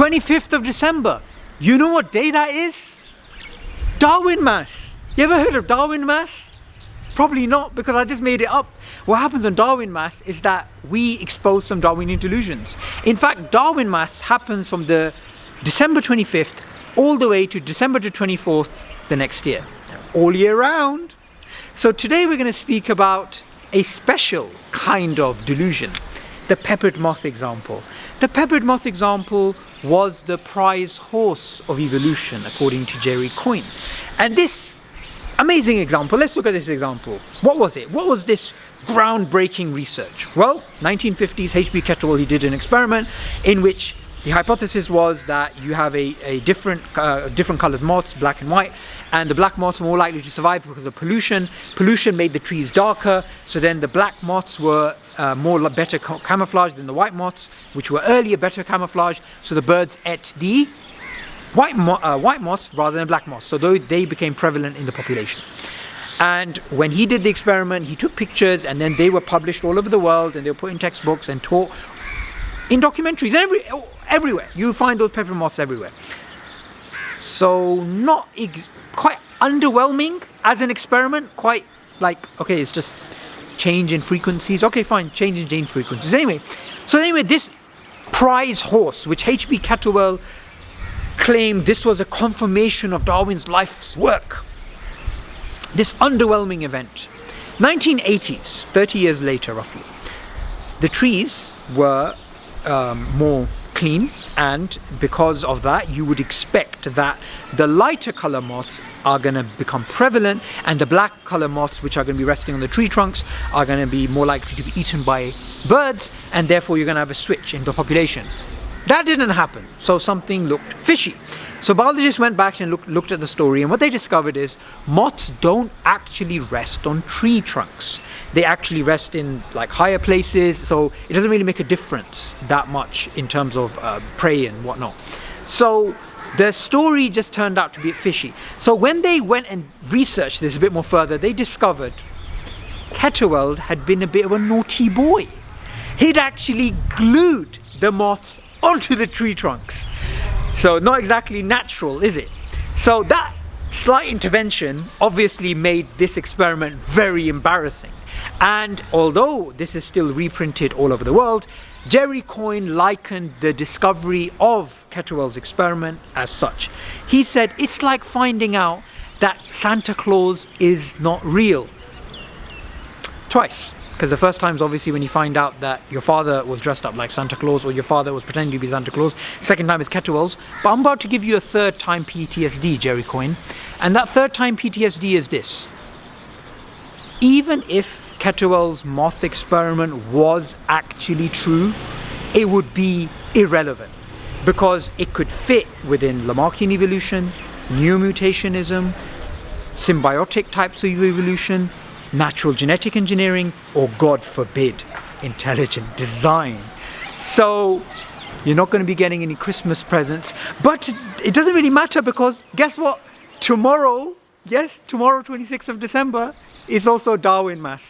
25th of December. You know what day that is? Darwinmas. You ever heard of Darwinmas? Probably not, because I just made it up. What happens on Darwinmas is that we expose some Darwinian delusions. In fact, Darwinmas happens from the December 25th all the way to December the 24th the next year, all year round. So today we're going to speak about a special kind of delusion, the peppered moth example. The peppered moth example was the prize horse of evolution, according to Jerry Coyne. And this amazing example, let's look at this example. What was it? What was this groundbreaking research? Well, 1950s, H.B. Kettlewell, he did an experiment in which the hypothesis was that you have a different colored moths, black and white, and the black moths were more likely to survive because of pollution. Pollution made the trees darker, so then the black moths were better camouflaged than the white moths, which were earlier better camouflaged, so the birds ate the white moths rather than black moths, so they became prevalent in the population. And when he did the experiment, he took pictures, and then they were published all over the world, and they were put in textbooks and taught in documentaries everywhere. You find those pepper moths everywhere. So not quite underwhelming as an experiment, quite like, okay, it's just change in frequencies. Okay, fine, change in gene frequencies. Anyway, this prize horse, which H.B. Kettlewell claimed this was a confirmation of Darwin's life's work. This underwhelming event. 1980s, 30 years later roughly, the trees were more clean, and because of that you would expect that the lighter color moths are going to become prevalent, and the black color moths, which are going to be resting on the tree trunks, are going to be more likely to be eaten by birds, and therefore you're going to have a switch in the population. That didn't happen, so something looked fishy. So biologists went back and looked at the story, and what they discovered is moths don't actually rest on tree trunks. They actually rest in like higher places, so it doesn't really make a difference that much in terms of prey and whatnot. So the story just turned out to be a bit fishy. So when they went and researched this a bit more further, they discovered Kettlewell had been a bit of a naughty boy. He'd actually glued the moths onto the tree trunks. So not exactly natural, is it? So that slight intervention obviously made this experiment very embarrassing. And although this is still reprinted all over the world, Jerry Coyne likened the discovery of Kettlewell's experiment as such. He said it's like finding out that Santa Claus is not real. Twice. Because the first time is obviously when you find out that your father was dressed up like Santa Claus, or your father was pretending to be Santa Claus. Second time is Kettlewell's. But I'm about to give you a third time PTSD, Jerry Coyne. And that third time PTSD is this. Even if Kettlewell's moth experiment was actually true, it would be irrelevant, because it could fit within Lamarckian evolution, neomutationism, symbiotic types of evolution, natural genetic engineering, or God forbid, intelligent design. So you're not going to be getting any Christmas presents, but it doesn't really matter, because guess what? Tomorrow, 26th of December, is also Darwinmas.